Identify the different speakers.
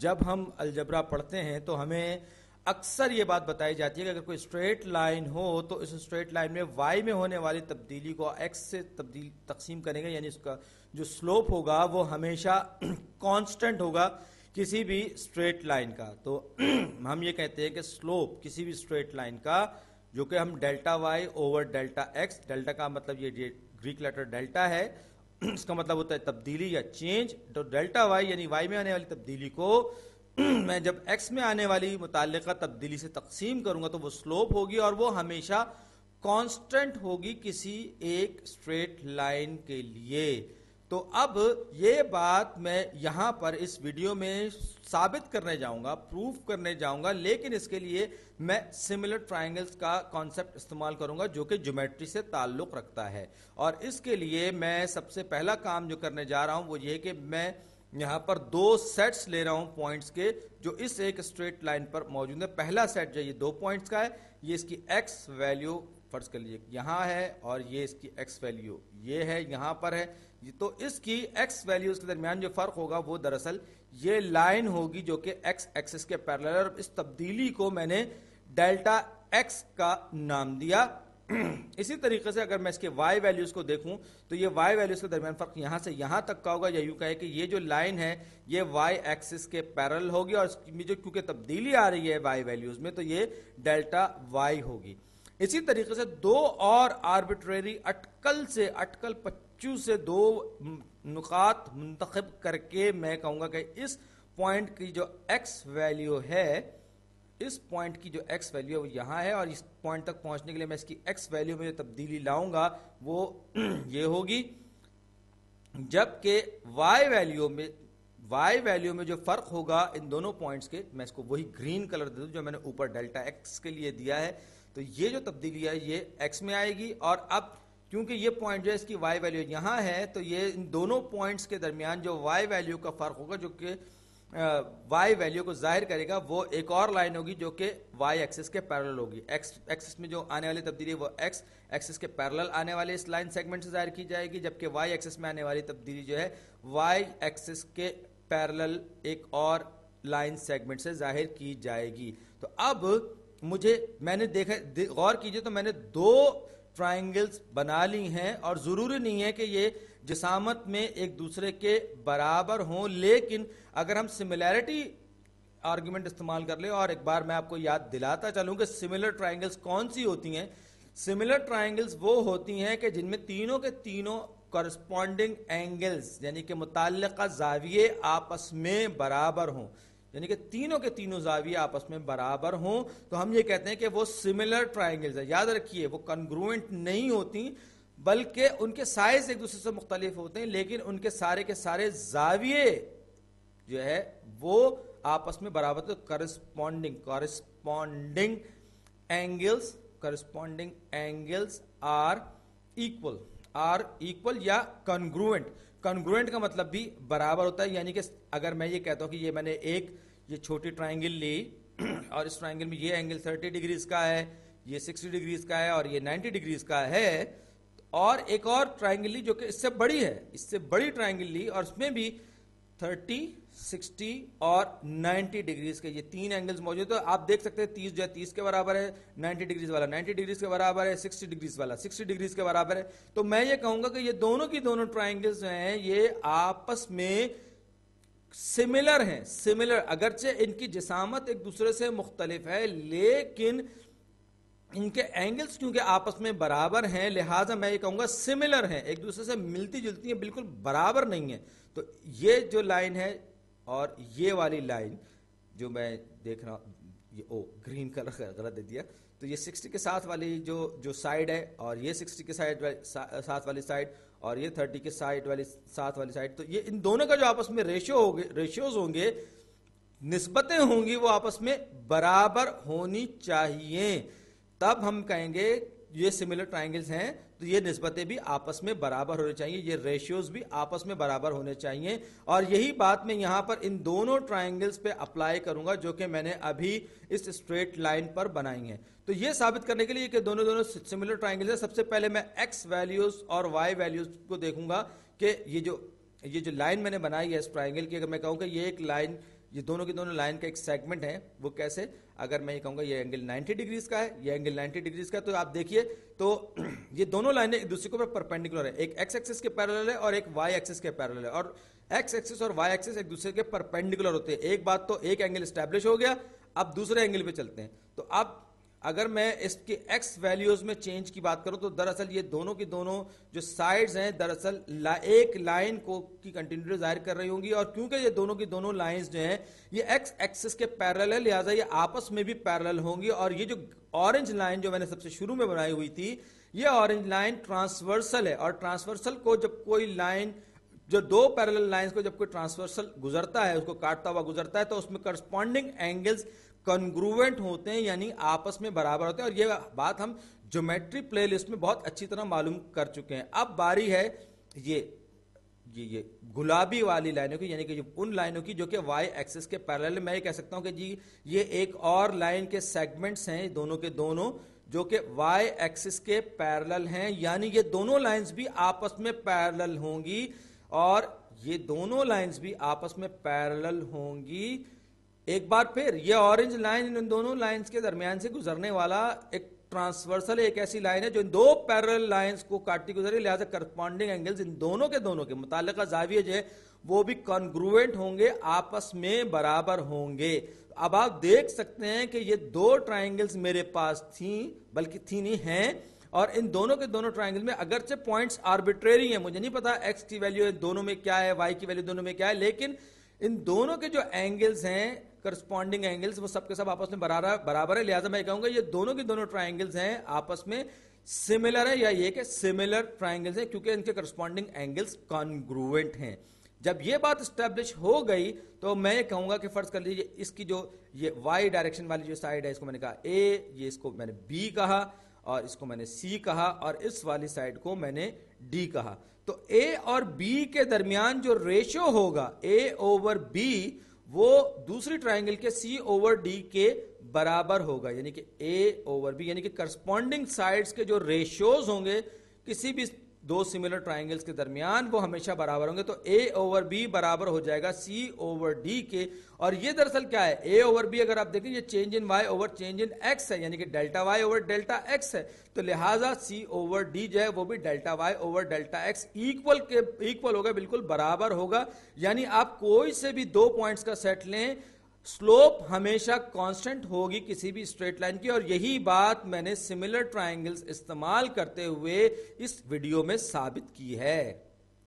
Speaker 1: جب ہم الجبرا پڑھتے ہیں تو ہمیں اکثر یہ بات بتائی جاتی ہے کہ اگر کوئی اسٹریٹ لائن ہو تو اس اسٹریٹ لائن میں وائی میں ہونے والی تبدیلی کو ایکس سے تقسیم کریں گے، یعنی اس کا جو سلوپ ہوگا وہ ہمیشہ کانسٹنٹ ہوگا کسی بھی اسٹریٹ لائن کا. تو ہم یہ کہتے ہیں کہ سلوپ کسی بھی اسٹریٹ لائن کا جو کہ ہم delta Y over delta X, ڈیلٹا کا مطلب یہ گریک لیٹر ڈیلٹا ہے، اس کا مطلب ہوتا ہے تبدیلی یا چینج. تو ڈیلٹا وائی یعنی وائی میں آنے والی تبدیلی کو میں جب ایکس میں آنے والی متعلقہ تبدیلی سے تقسیم کروں گا تو وہ سلوپ ہوگی اور وہ ہمیشہ کانسٹنٹ ہوگی کسی ایک اسٹریٹ لائن کے لیے. تو اب یہ بات میں یہاں پر اس ویڈیو میں ثابت کرنے جاؤں گا، پروف کرنے جاؤں گا، لیکن اس کے لیے میں سملر ٹرائنگلز کا کانسیپٹ استعمال کروں گا جو کہ جیومیٹری سے تعلق رکھتا ہے. اور اس کے لیے میں سب سے پہلا کام جو کرنے جا رہا ہوں وہ یہ کہ میں یہاں پر دو سیٹس لے رہا ہوں پوائنٹس کے جو اس ایک اسٹریٹ لائن پر موجود ہے. پہلا سیٹ جو یہ دو پوائنٹس کا ہے، یہ اس کی ایکس ویلیو فرض کر لیجیے یہاں ہے اور یہ اس کی ایکس ویلیو یہ ہے یہاں پر ہے. تو اس کی ایکس ویلیوز کے درمیان جو فرق ہوگا وہ دراصل یہ لائن ہوگی جو کہ ایکس ایکسس کے پیرلل ہے، اور اس تبدیلی کو میں نے ڈیلٹا ایکس کا نام دیا. اسی طریقے سے اگر میں اس کے وائی ویلیوز کو دیکھوں تو یہ وائی ویلیوز کے درمیان فرق یہاں سے یہاں تک کا ہوگا، یا یوں کہے کہ یہ جو لائن ہے یہ وائی ایکسس کے پیرلل ہوگی، اور اس میں جو کیونکہ تبدیلی آ رہی ہے وائی ویلیوز میں تو یہ ڈیلٹا وائی ہوگی. اسی طریقے سے دو اور آربیٹریری اٹکل پچو سے دو نقاط منتخب کر کے میں کہوں گا کہ اس پوائنٹ کی جو ایکس ویلیو ہے، اس پوائنٹ کی جو ایکس ویلیو یہاں ہے، اور اس پوائنٹ تک پہنچنے کے لیے میں اس کی ایکس ویلیو میں جو تبدیلی لاؤں گا وہ یہ ہوگی، جبکہ وائی ویلیو میں جو فرق ہوگا ان دونوں پوائنٹس کے، میں اس کو وہی گرین کلر دے دوں جو میں نے اوپر ڈیلٹا ایکس کے لیے دیا ہے. تو یہ جو تبدیلی ہے یہ ایکس میں آئے گی، اور اب کیونکہ یہ پوائنٹ جو ہے اس کی وائی ویلیو یہاں ہے تو یہ ان دونوں پوائنٹس کے درمیان جو وائی ویلیو کا فرق ہوگا جو کہ وائی ویلیو کو ظاہر کرے گا وہ ایک اور لائن ہوگی جو کہ وائی ایکسس کے پیرلل ہوگی. ایکس ایکسس میں جو آنے والی تبدیلی وہ ایکس ایکسس کے پیرلل آنے والے اس لائن سیگمنٹ سے ظاہر کی جائے گی، جبکہ وائی ایکسس میں آنے والی تبدیلی جو ہے وائی ایکسس کے پیرلل ایک اور لائن سیگمنٹ سے ظاہر کی جائے گی. تو اب میں نے دیکھا، غور کیجئے تو میں نے دو ٹرائنگلز بنا لی ہیں، اور ضروری نہیں ہے کہ یہ جسامت میں ایک دوسرے کے برابر ہوں، لیکن اگر ہم سملیرٹی آرگومنٹ استعمال کر لیں، اور ایک بار میں آپ کو یاد دلاتا چلوں کہ سملر ٹرائنگلز کون سی ہوتی ہیں. سملر ٹرائنگلز وہ ہوتی ہیں کہ جن میں تینوں کے تینوں کورسپونڈنگ اینگلز یعنی کہ متعلقہ زاویے آپس میں برابر ہوں، یعنی کہ تینوں کے تینوں زاویے آپس میں برابر ہوں تو ہم یہ کہتے ہیں کہ وہ سملر ٹرائنگلز ہیں. یاد رکھیے وہ کنگروئنٹ نہیں ہوتی بلکہ ان کے سائز ایک دوسرے سے مختلف ہوتے ہیں، لیکن ان کے سارے زاویے جو ہے وہ آپس میں برابر تو کورسپونڈنگ اینگلز آر ایکول یا کنگروئنٹ. کنگروئنٹ کا مطلب بھی برابر ہوتا ہے، یعنی کہ اگر میں یہ کہتا ہوں کہ یہ میں نے یہ چھوٹی ٹرائنگل لی اور اس ٹرائنگل میں یہ اینگل 30 ڈگریز کا ہے، یہ 60 ڈگریز کا ہے اور یہ 90 ڈگریز کا ہے، اور ایک اور ٹرائنگل لی جو کہ اس سے بڑی ہے، اس سے بڑی ٹرائنگل لی اور اس میں بھی 30 60 اور 90 ڈگریز کے یہ تین اینگلز موجود ہیں. تو آپ دیکھ سکتے ہیں 30 جو ہے 30 کے برابر ہے، 90 ڈگریز والا 90 ڈگریز کے برابر ہے، 60 ڈگریز والا 60 ڈگریز کے برابر ہے. تو میں یہ کہوں گا کہ یہ دونوں کی دونوں ٹرائنگلز ہیں یہ آپس میں سملر ہیں. سملر اگرچہ ان کی جسامت ایک دوسرے سے مختلف ہے لیکن ان کے اینگلز کیونکہ آپس میں برابر ہیں لہٰذا میں یہ کہوں گا سملر ہیں، ایک دوسرے سے ملتی جلتی ہیں، بالکل برابر نہیں ہیں. تو یہ جو لائن ہے اور یہ والی لائن جو میں دیکھ رہا ہوں، گرین کلر غلط دے دیا، تو یہ 60 کے ساتھ والی جو سائیڈ ہے اور یہ 60 کے ساتھ والی سائیڈ اور یہ 30 کے ساتھ والی سائیڈ، تو یہ ان دونوں کا جو آپس میں ریشیوز ہوں گے، نسبتیں ہوں گی، وہ آپس میں برابر ہونی چاہیے. تب ہم کہیں گے یہ سملر ٹرائنگلز ہیں تو یہ نسبتیں بھی آپس میں برابر ہونے چاہیے، یہ ریشیوز بھی آپس میں برابر ہونے چاہیے. اور یہی بات میں یہاں پر ان دونوں ٹرائنگلز پہ اپلائی کروں گا جو کہ میں نے ابھی اس اسٹریٹ لائن پر بنائی ہیں. تو یہ ثابت کرنے کے لیے کہ دونوں سملر ٹرائنگلز ہیں، سب سے پہلے میں ایکس ویلیوز اور وائی ویلیوز کو دیکھوں گا کہ یہ جو لائن میں نے بنائی ہے اس ٹرائنگل کی، اگر میں کہوں کہ یہ ایک لائن یہ دونوں کی دونوں لائن کا ایک سیگمنٹ ہے. وہ کیسے؟ اگر میں یہ کہوں گا یہ اینگل 90 ڈگریز کا ہے، یہ اینگل 90 ڈگریز کا ہے، تو آپ دیکھیے تو یہ دونوں لائنیں ایک دوسرے کے اوپر پرپینڈیکولر ہے. ایک ایکس ایکسس کے پیرالل ہے اور ایک وائی ایکسس کے پیرالل ہے، اور ایکس ایکسس اور وائی ایکسس ایک دوسرے کے پرپینڈیکولر ہوتے ہیں. ایک بات تو ایک اینگل اسٹیبلش ہو گیا. اب دوسرے اینگل پہ چلتے ہیں. تو اب اگر میں اس کے ایکس ویلیوز میں چینج کی بات کروں تو دراصل یہ دونوں کی دونوں جو سائڈز ہیں دراصل ایک لائن کو کی کنٹینیوٹی ظاہر کر رہی ہوں گی، اور کیونکہ یہ دونوں کی دونوں لائنز جو ہیں یہ ایکس ایکسس کے پیرالل ہے، لہٰذا یہ آپس میں بھی پیرالل ہوں گی. اور یہ جو اورنج لائن جو میں نے سب سے شروع میں بنائی ہوئی تھی، یہ اورنج لائن ٹرانسورسل ہے، اور ٹرانسورسل کو جب کوئی لائن جو دو پیرالل لائنز کو جب کوئی ٹرانسورسل گزرتا ہے، اس کو کاٹتا ہوا گزرتا ہے، تو اس میں کرسپونڈنگ اینگلز کنگروونٹ ہوتے ہیں، یعنی آپس میں برابر ہوتے ہیں. اور یہ بات ہم جیومیٹری پلے لسٹ میں بہت اچھی طرح معلوم کر چکے ہیں. اب باری ہے یہ گلابی والی لائنوں کی، یعنی کہ ان لائنوں کی جو کہ وائی ایکسس کے پیرالل. میں یہ کہہ سکتا ہوں کہ جی یہ ایک اور لائن کے سیگمنٹس ہیں دونوں کے دونوں جو کہ وائی ایکسس کے پیرالل ہیں، یعنی یہ دونوں لائنز بھی آپس میں پیرالل ہوں گی، اور یہ دونوں لائنز بھی آپس میں پیرالل ہوں گی. ایک بار پھر یہ اورنج لائن ان دونوں لائنز کے درمیان سے گزرنے والا ایک ٹرانسورسل ایک ایسی لائن ہے جو ان دو پیرالل لائنز کو کاٹتی گزری، لہذا کرسپونڈنگ اینگلز ان دونوں کے متعلقہ زاویے جو ہے وہ بھی کنگروونٹ ہوں گے، آپس میں برابر ہوں گے. اب آپ دیکھ سکتے ہیں کہ یہ دو ٹرائنگلز میرے پاس تھیں، بلکہ تھی نہیں ہیں، اور ان دونوں کے دونوں ٹرائنگل میں اگرچہ پوائنٹس آربیٹریری ہیں، مجھے نہیں پتا ایکس کی ویلیو دونوں میں کیا ہے، وائی کی ویلیو دونوں میں کیا ہے، لیکن ان دونوں کے جو اینگلز ہیں کرسپونڈنگ اینگلز وہ سب کے سب آپس میں برابر ہے. لہٰذا میں کہوں گا یہ دونوں کی دونوں ٹرائنگلز ہیں آپس میں سملر ہے، یا یہ کہ سملر ٹرائنگلز ہیں کیونکہ ان کے کرسپونڈنگ اینگلز کانگروونٹ ہیں. جب یہ بات اسٹیبلش ہو گئی تو میں یہ کہوں گا کہ فرض کر لیجیے اس کی جو یہ وائی ڈائریکشن والی جو سائڈ ہے اس کو میں نے کہا اے، یہ اس کو میں نے بی کہا، اور اس کو میں نے سی کہا، اور اس والی سائڈ کو میں نے ڈی کہا. تو اے اور بی کے درمیان جو ریشو ہوگا اے اوور بی وہ دوسری ٹرائنگل کے سی اوور ڈی کے برابر ہوگا، یعنی کہ اے اوور بی، یعنی کہ کرسپونڈنگ سائڈز کے جو ریشوز ہوں گے کسی بھی دو سملر ٹرائنگلز کے درمیان وہ ہمیشہ برابر ہوں گے. تو اے اوور بی برابر ہو جائے گا سی اوور ڈی کے. اور یہ دراصل کیا ہے؟ اے اوور بی اگر آپ دیکھیں یہ change in Y over change in X ہے، یعنی کہ delta Y over delta X ہے. تو لہٰذا سی اوور ڈی جو ہے وہ بھی delta Y over delta X equal ہوگا، بالکل برابر ہوگا. یعنی آپ کوئی سے بھی دو پوائنٹس کا سیٹ لیں، سلوپ ہمیشہ کانسٹنٹ ہوگی کسی بھی اسٹریٹ لائن کی، اور یہی بات میں نے سملر ٹرائنگلز استعمال کرتے ہوئے اس ویڈیو میں ثابت کی ہے.